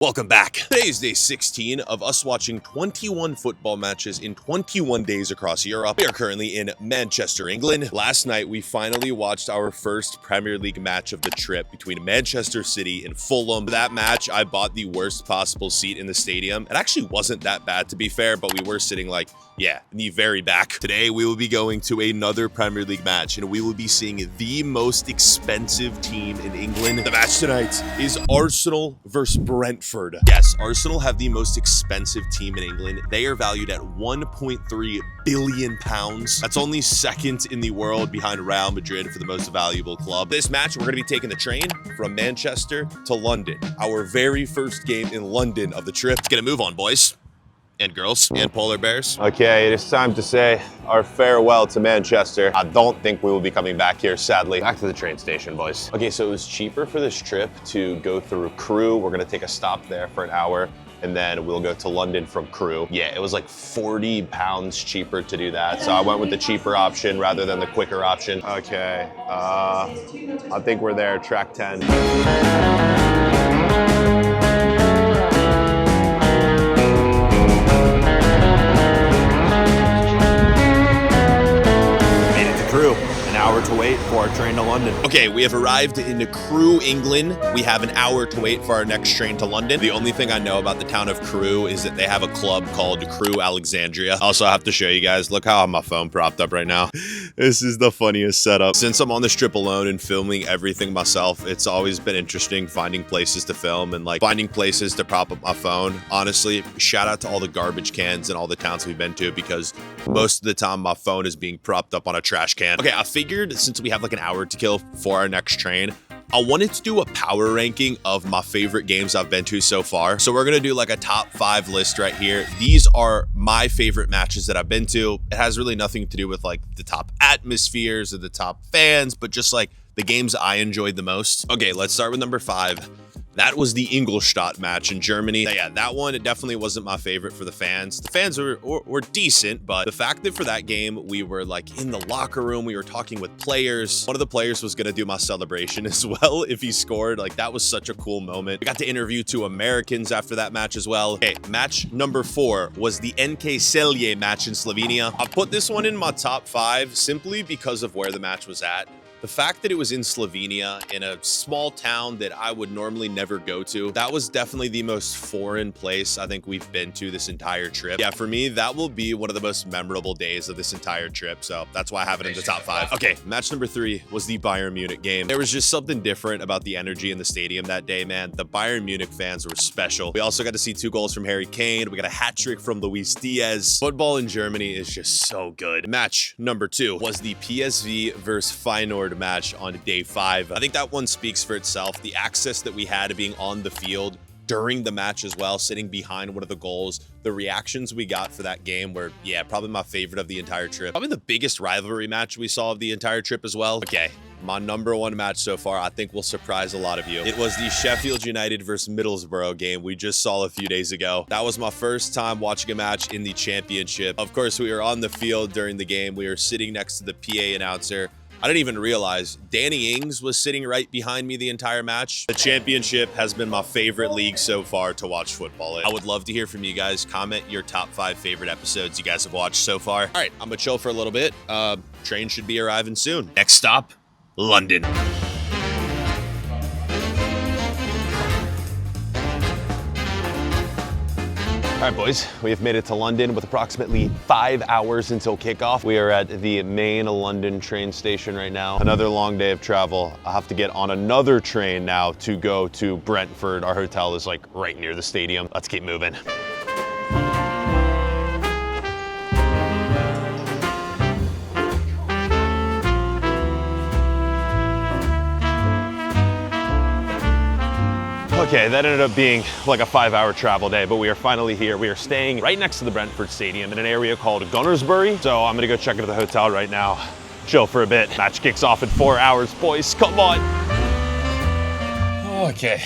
Welcome back. Today is day 16 of us watching 21 football matches in 21 days across Europe. We are currently in Manchester, England. Last night, we finally watched our first Premier League match of the trip between Manchester City and Fulham. For that match, I bought the worst possible seat in the stadium. It actually wasn't that bad, to be fair, but we were sitting in the very back. Today, we will be going to another Premier League match, and we will be seeing the most expensive team in England. The match tonight is Arsenal versus Brentford. Yes, Arsenal have the most expensive team in England. They are valued at £1.3 billion. That's only second in the world behind Real Madrid for the most valuable club. This match, we're going to be taking the train from Manchester to London. Our very first game in London of the trip. Let's get a move on, boys. And girls, and polar bears. Okay, it is time to say our farewell to Manchester. I don't think we will be coming back here, sadly. Back to the train station, boys. Okay, so it was cheaper for this trip to go through Crewe. We're gonna take a stop there for an hour, and then we'll go to London from Crewe. Yeah, it was like £40 cheaper to do that. So I went with the cheaper option rather than the quicker option. Okay, I think we're there, track 10. To wait for our train to London. Okay, we have arrived in Crewe, England. We have an hour to wait for our next train to London. The only thing I know about the town of Crewe is that they have a club called Crewe Alexandria. Also, I have to show you guys, look how I have my phone propped up right now. This is the funniest setup. Since I'm on this trip alone and filming everything myself, it's always been interesting finding places to film and finding places to prop up my phone. Honestly, shout out to all the garbage cans and all the towns we've been to, because most of the time my phone is being propped up on a trash can. Okay, I figured since we have an hour to kill for our next train, I wanted to do a power ranking of my favorite games I've been to so far. So we're gonna do a top 5 list right here. These are my favorite matches that I've been to. It has really nothing to do with the top atmospheres or the top fans, but just the games I enjoyed the most. Okay, let's start with number 5. That was the Ingolstadt match in Germany. Yeah, that one, it definitely wasn't my favorite for the fans. The fans were decent, but the fact that for that game, we were in the locker room, we were talking with players. One of the players was gonna do my celebration as well if he scored. That was such a cool moment. We got to interview 2 Americans after that match as well. Okay, match number 4 was the NK Celje match in Slovenia. I put this one in my top 5 simply because of where the match was at. The fact that it was in Slovenia, in a small town that I would normally never go to, that was definitely the most foreign place I think we've been to this entire trip. Yeah, for me, that will be one of the most memorable days of this entire trip, so that's why I have it in the top 5. Okay, match number 3 was the Bayern Munich game. There was just something different about the energy in the stadium that day, man. The Bayern Munich fans were special. We also got to see 2 goals from Harry Kane. We got a hat trick from Luis Diaz. Football in Germany is just so good. Match number 2 was the PSV versus Feyenoord match on day 5. I think that one speaks for itself. The access that we had to being on the field during the match as well, sitting behind one of the goals, the reactions we got for that game were, yeah, probably my favorite of the entire trip. Probably the biggest rivalry match we saw of the entire trip as well. Okay, my number 1 match so far, I think will surprise a lot of you. It was the Sheffield United versus Middlesbrough game we just saw a few days ago. That was my first time watching a match in the championship. Of course, we were on the field during the game. We were sitting next to the PA announcer. I didn't even realize Danny Ings was sitting right behind me the entire match. The championship has been my favorite league so far to watch football in. I would love to hear from you guys. Comment your top 5 favorite episodes you guys have watched so far. All right, I'm gonna chill for a little bit. Train should be arriving soon. Next stop, London. All right, boys, we have made it to London with approximately 5 hours until kickoff. We are at the main London train station right now. Another long day of travel. I'll have to get on another train now to go to Brentford. Our hotel is right near the stadium. Let's keep moving. Okay, that ended up being a 5-hour travel day, but we are finally here. We are staying right next to the Brentford Stadium in an area called Gunnersbury. So I'm gonna go check into the hotel right now, chill for a bit. Match kicks off in 4 hours, boys, come on. Okay,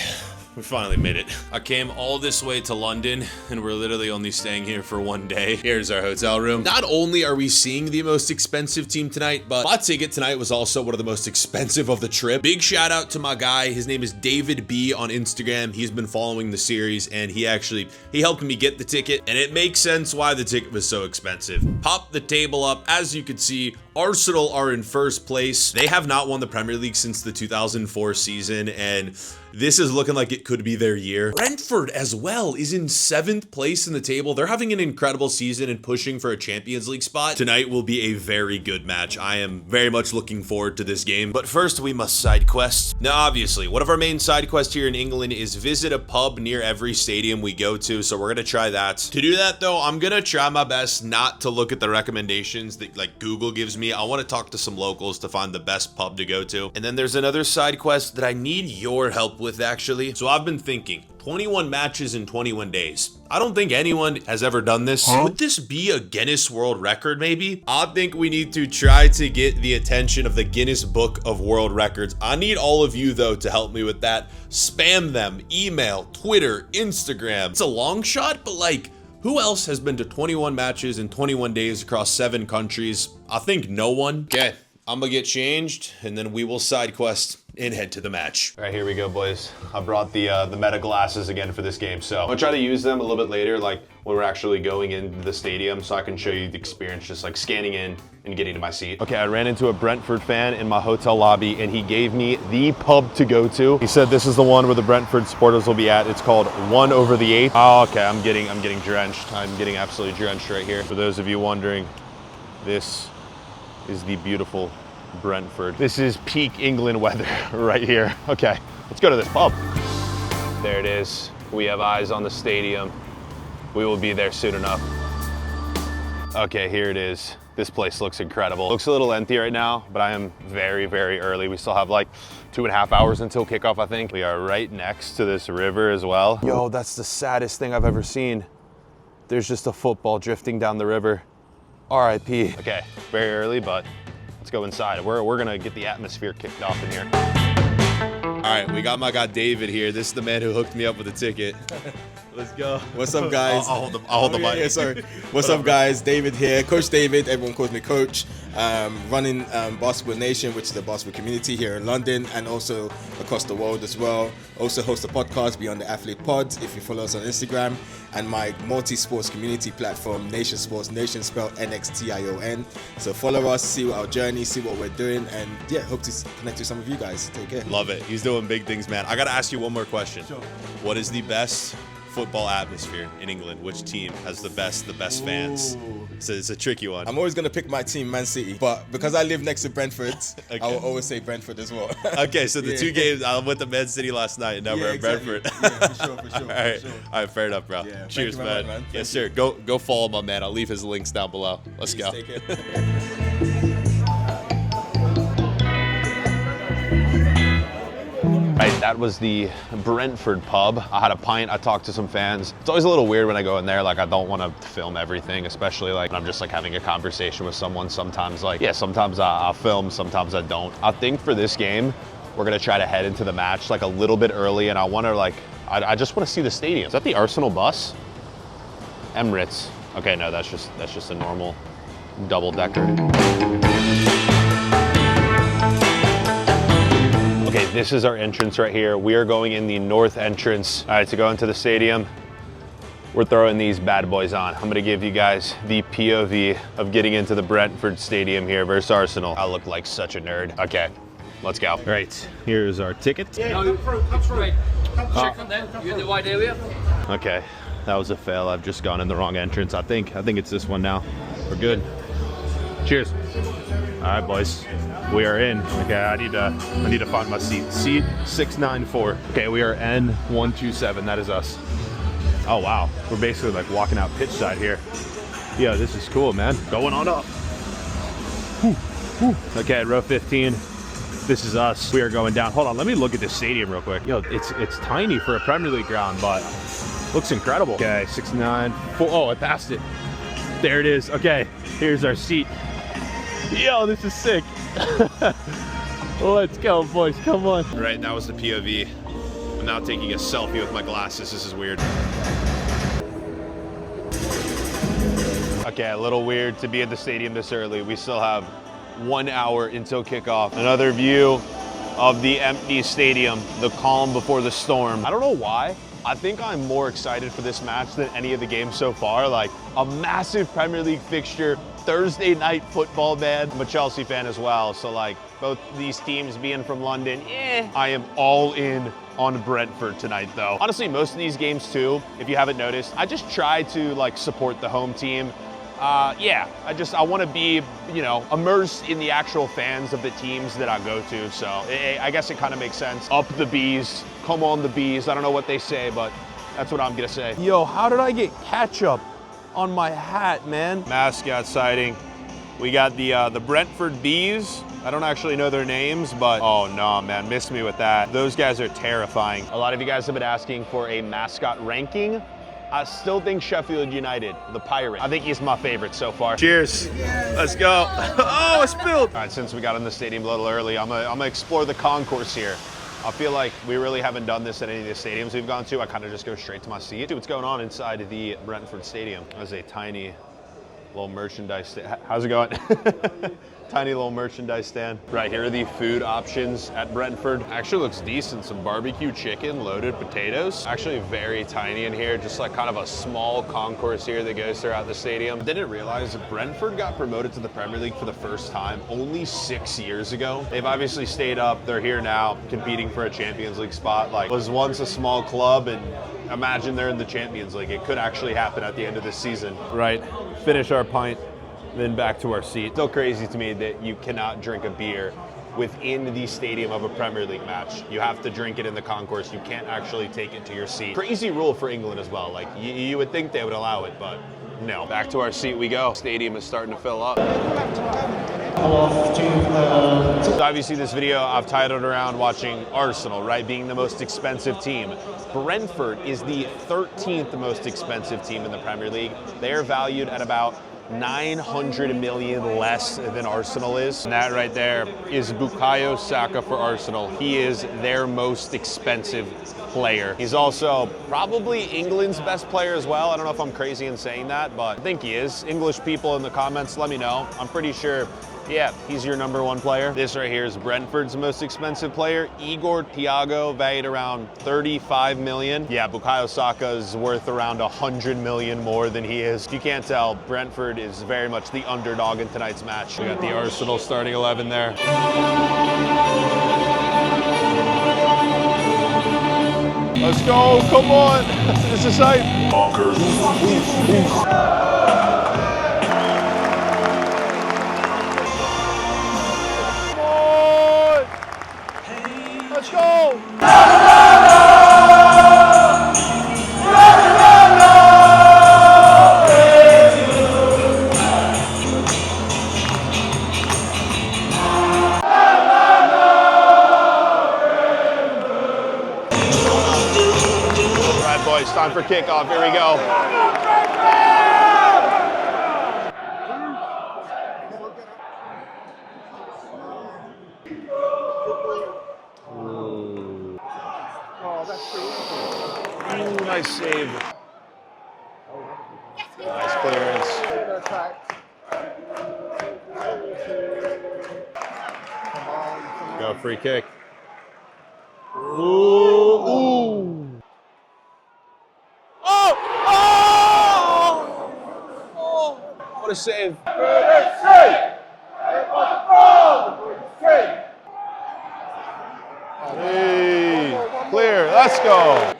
We finally made it. I came all this way to London, and we're literally only staying here for one day. Here's our hotel room. Not only are we seeing the most expensive team tonight, but my ticket tonight was also one of the most expensive of the trip. Big shout out to my guy. His name is David B on Instagram. He's been following the series, and he helped me get the ticket, and it makes sense why the ticket was so expensive. Pop the table up. As you can see, Arsenal are in first place. They have not won the Premier League since the 2004 season, and this is looking like it could be their year. Brentford as well is in 7th place in the table. They're having an incredible season and pushing for a Champions League spot. Tonight will be a very good match. I am very much looking forward to this game. But first, we must side quest. Now, obviously, one of our main side quests here in England is visit a pub near every stadium we go to, so we're gonna try that. To do that, though, I'm gonna try my best not to look at the recommendations that like Google gives me. I want to talk to some locals to find the best pub to go to. And then there's another side quest that I need your help with, actually. So I've been thinking 21 matches in 21 days. I don't think anyone has ever done this. Would this be a Guinness World Record, maybe? I think we need to try to get the attention of the Guinness Book of World Records. I need all of you, though, to help me with that. Spam them, email, Twitter, Instagram. It's a long shot, but like, who else has been to 21 matches in 21 days across 7 countries? I think no one. Okay, I'm gonna get changed, and then we will side quest and head to the match. All right, here we go, boys. I brought the meta glasses again for this game, so I'm gonna try to use them a little bit later, like when we're actually going into the stadium, so I can show you the experience, just like scanning in and getting to my seat. Okay, I ran into a Brentford fan in my hotel lobby, and he gave me the pub to go to. He said this is the one where the Brentford supporters will be at. It's called 1 over the 8. Oh, okay, I'm getting drenched. I'm getting absolutely drenched right here. For those of you wondering, this is the beautiful Brentford. This is peak England weather right here. Okay, let's go to this pub. There it is. We have eyes on the stadium. We will be there soon enough. Okay, here it is. This place looks incredible. Looks a little empty right now, but I am very, very early. We still have like 2.5 hours until kickoff, I think. We are right next to this river as well. Yo, that's the saddest thing I've ever seen. There's just a football drifting down the river. RIP. Okay, very early, but let's go inside. We're gonna get the atmosphere kicked off in here. All right, we got my guy David here. This is the man who hooked me up with a ticket. Let's go. What's up, guys? I'll hold the mic. Yeah, sorry. What's up, guys? David here, Coach David. Everyone calls me Coach. Running Basketball Nation, which is the basketball community here in London and also across the world as well. Also host a podcast, Beyond the Athlete Pods, if you follow us on Instagram, and my multi-sports community platform, Nation Sports, Nation spelled NXTION. So follow us, see our journey, see what we're doing, and yeah, hope to connect with some of you guys. Take care. Love it. He's doing big things, man. I got to ask you one more question. Sure. What is the best football atmosphere in England? Which team has the best fans? So it's a tricky one. I'm always going to pick my team, Man City, but because I live next to Brentford, Okay. I will always say Brentford as well. Okay, so the 2 games, I went to Man City last night and now we're at exactly. Brentford. Yeah, for sure. All right. For sure. All right, fair enough, bro. Yeah, Cheers, thank you very man. much, man. Yes, Thank sir. Go follow my man. I'll leave his links down below. Let's go. Take it. Right, that was the Brentford pub. I had a pint, I talked to some fans. It's always a little weird when I go in there, like I don't want to film everything, especially like when I'm just like having a conversation with someone. Sometimes like, yeah, sometimes I'll film, sometimes I don't. I think for this game, we're gonna try to head into the match like a little bit early, and I wanna like, I just wanna see the stadium. Is that the Arsenal bus? Emirates. Okay, no, that's just a normal double decker. Okay, this is our entrance right here. We are going in the north entrance. All right, to go into the stadium, we're throwing these bad boys on. I'm gonna give you guys the POV of getting into the Brentford Stadium here versus Arsenal. I look like such a nerd. Okay, let's go. All right, here's our ticket. No, come through. Come check from there. You're in the wide area. Okay, that was a fail. I've just gone in the wrong entrance. I think it's this one now. We're good. Cheers. All right, boys. We are in. Okay, I need to find my seat. Seat 694. Okay, we are N127. That is us. Oh wow, we're basically like walking out pitch side here. Yeah, this is cool, man. Going on up. Okay, row 15. This is us. We are going down. Hold on, let me look at this stadium real quick. Yo, it's tiny for a Premier League ground, but looks incredible. Okay, 694. Oh, I passed it. There it is. Okay, here's our seat. Yo, this is sick. Let's go, boys. Come on. Right, that was the POV. I'm now taking a selfie with my glasses. This is weird. Okay, a little weird to be at the stadium this early. We still have 1 hour until kickoff. Another view of the empty stadium, the calm before the storm. I don't know why. I think I'm more excited for this match than any of the games so far. Like, a massive Premier League fixture, Thursday night football, man. I'm a Chelsea fan as well, so like, both these teams being from London, I am all in on Brentford tonight though. Honestly, most of these games too, if you haven't noticed, I just try to like support the home team. I want to be, you know, immersed in the actual fans of the teams that I go to. So I guess it kind of makes sense. Up the bees, come on the bees. I don't know what they say, but that's what I'm gonna say. Yo, how did I get ketchup on my hat, man? Mascot sighting. We got the Brentford Bees. I don't actually know their names, but oh no, man, missed me with that. Those guys are terrifying. A lot of you guys have been asking for a mascot ranking. I still think Sheffield United, the Pirate. I think he's my favorite so far. Cheers. Let's go. Oh, it spilled. All right, since we got in the stadium a little early, I'm gonna explore the concourse here. I feel like we really haven't done this at any of the stadiums we've gone to. I kind of just go straight to my seat. See what's going on inside the Brentford Stadium. There's a tiny little merchandise stand. How's it going? Tiny little merchandise stand. Right here are the food options at Brentford. Actually looks decent. Some barbecue chicken, loaded potatoes. Actually very tiny in here. Just like kind of a small concourse here that goes throughout the stadium. Didn't realize that Brentford got promoted to the Premier League for the first time only 6 years ago. They've obviously stayed up. They're here now competing for a Champions League spot. Like, was once a small club, and imagine they're in the Champions League. It could actually happen at the end of this season. Right, finish our pint, then back to our seat. Still crazy to me that you cannot drink a beer within the stadium of a Premier League match. You have to drink it in the concourse. You can't actually take it to your seat. Crazy rule for England as well. Like, you would think they would allow it, but no. Back to our seat we go. Stadium is starting to fill up. So obviously this video I've titled around watching Arsenal, right, being the most expensive team. Brentford is the 13th most expensive team in the Premier League. They are valued at about 900 million less than Arsenal is. And that right there is Bukayo Saka for Arsenal. He is their most expensive player. He's also probably England's best player as well. I don't know if I'm crazy in saying that, but I think he is. English people in the comments, let me know. I'm pretty sure, yeah, he's your #1 player. This right here is Brentford's most expensive player, Igor Thiago, valued around 35 million. Yeah, Bukayo Saka is worth around 100 million more than he is. If you can't tell, Brentford is very much the underdog in tonight's match. We got the Arsenal starting 11 there. Let's go, come on. This is hype. Bonkers. Let's go! All right, boys, time for kickoff. Here we go. Ooh, nice save. Nice clearance. Go, free kick. Ooh. Ooh. Oh! Oh! Oh! What a save. Hey, clear, let's go.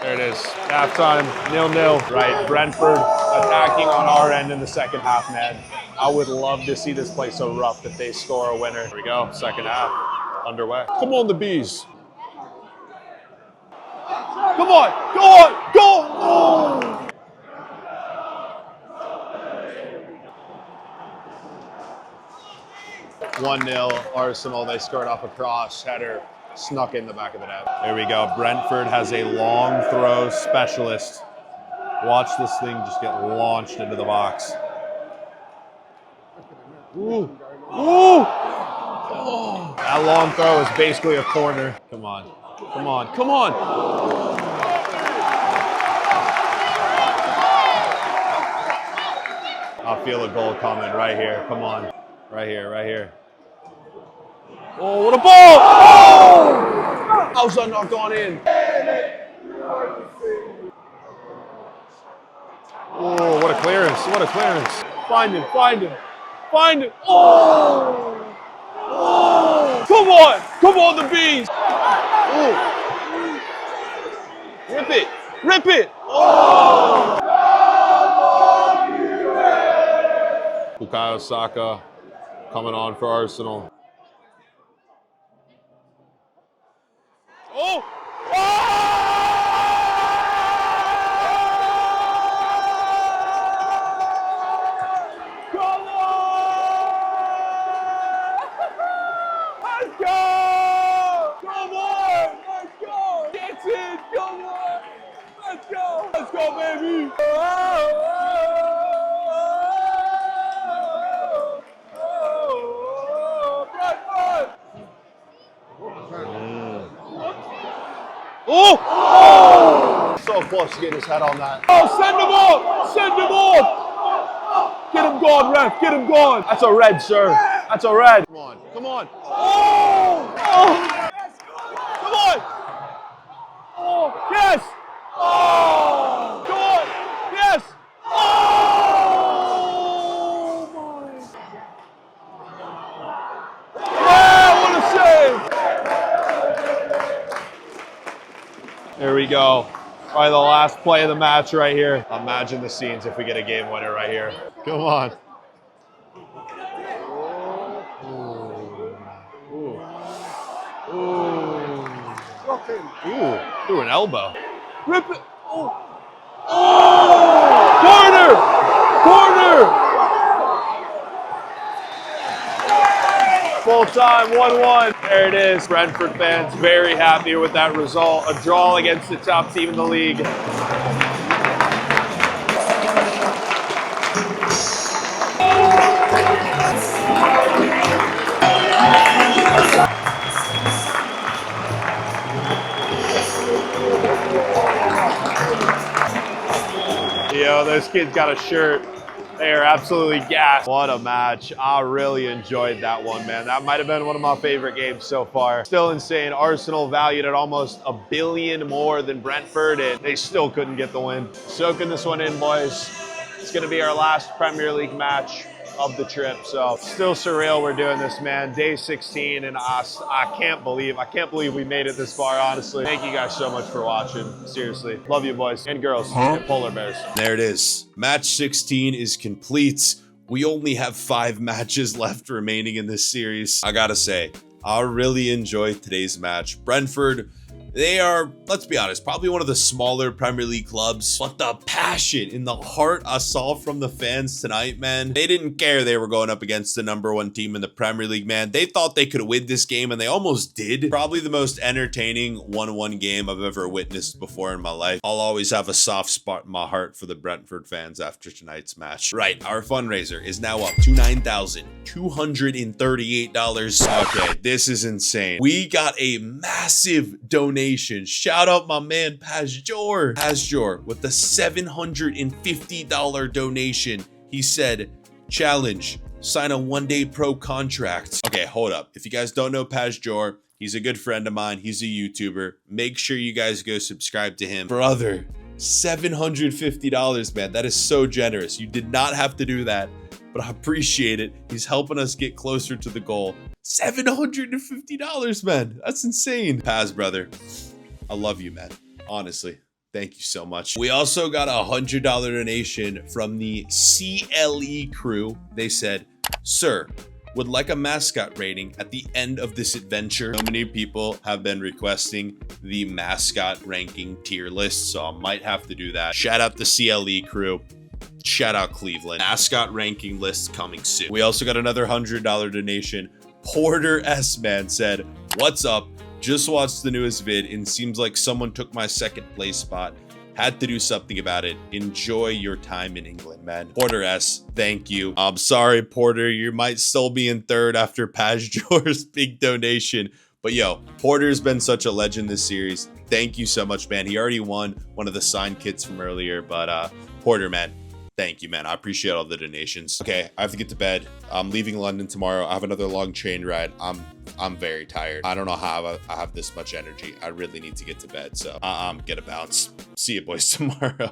There it is, halftime, 0-0. Right, Brentford attacking on our end in the second half, man. I would love to see this play so rough if they score a winner. Here we go, second half, underway. Come on, the Bees. Come on, go on, go! Oh. 1-0, Arsenal, they scored off a cross, header, snuck in the back of the net. There we go, Brentford has a long throw specialist. Watch this thing just get launched into the box. Ooh, ooh! Oh, that long throw is basically a corner. Come on. Come on. Come on. I feel a goal coming right here. Come on. Right here, right here. Oh, what a ball! Oh! How's that not gone in? Oh, what a clearance. What a clearance. Find him, find him, find him. Oh! Oh! Come on! Come on, the bees! Oh! Rip it! Rip it! Oh! Bukayo Saka coming on for Arsenal. Oh! Come on! Let's go! Come on! Let's go! Get it! Come on! Let's go! Let's go, baby! Brentford! Oh! Oh! So close to getting his head on that. Oh, send him on! Send him on! Get him gone, ref. Get him gone. That's a red, sir. That's a red. Come on. Come on. Oh! Oh! Come on! Oh! Yes! Oh! Come on! Yes! Oh! My! Yeah! What a save! There we go. Probably the last play of the match right here. Imagine the scenes if we get a game winner right here. Come on. Ooh. Ooh. Ooh. Through an elbow. Rip it. Oh. Oh. Corner. Corner. Full time, 1-1. There it is. Brentford fans very happy with that result. A draw against the top team in the league. Yo, those kids got a shirt. They are absolutely gassed. What a match. I really enjoyed that one, man. That might have been one of my favorite games so far. Still insane. Arsenal valued at almost $1 billion more than Brentford, and they still couldn't get the win. Soaking this one in, boys. It's going to be our last Premier League match of the trip, so still surreal we're doing this, man. Day 16, and I can't believe we made it this far, honestly. Thank you guys so much for watching. Seriously. Love you, boys and girls and polar bears. There it is. Match 16 is complete. We only have 5 matches left remaining in this series. I gotta say, I really enjoyed today's match. Brentford, they are, let's be honest, probably one of the smaller Premier League clubs, but the passion in the heart I saw from the fans tonight, man, they didn't care they were going up against the #1 team in the Premier League, man. They thought they could win this game, and they almost did. Probably the most entertaining 1-1 game I've ever witnessed before in my life. I'll always have a soft spot in my heart for the Brentford fans after tonight's match. Right, our fundraiser is now up to $9,238. Okay, this is insane. We got a massive donation. Shout out my man Pasjor. Pasjor with the $750 donation. He said, challenge, sign a 1-day pro contract. Okay, hold up. If you guys don't know Pasjor, he's a good friend of mine. He's a YouTuber. Make sure you guys go subscribe to him. Brother, $750, man. That is so generous. You did not have to do that, but I appreciate it. He's helping us get closer to the goal. $750, man. That's insane. Paz, brother, I love you, man. Honestly, thank you so much. We also got a $100 donation from the CLE crew. They said, sir, would like a mascot rating at the end of this adventure. So many people have been requesting the mascot ranking tier list, so I might have to do that. Shout out the CLE crew. Shout out Cleveland. Mascot ranking list coming soon. We also got another $100 donation. Porter S. Man said, what's up? Just watched the newest vid and seems like someone took my second place spot. Had to do something about it. Enjoy your time in England, man. Porter S, thank you. I'm sorry, Porter. You might still be in third after Pajor's big donation. But yo, Porter's been such a legend this series. Thank you so much, man. He already won one of the signed kits from earlier. But Porter, man, thank you, man. I appreciate all the donations. Okay, I have to get to bed. I'm leaving London tomorrow. I have another long train ride. I'm very tired. I don't know how I have this much energy. I really need to get to bed. So I'm gonna bounce. See you boys tomorrow.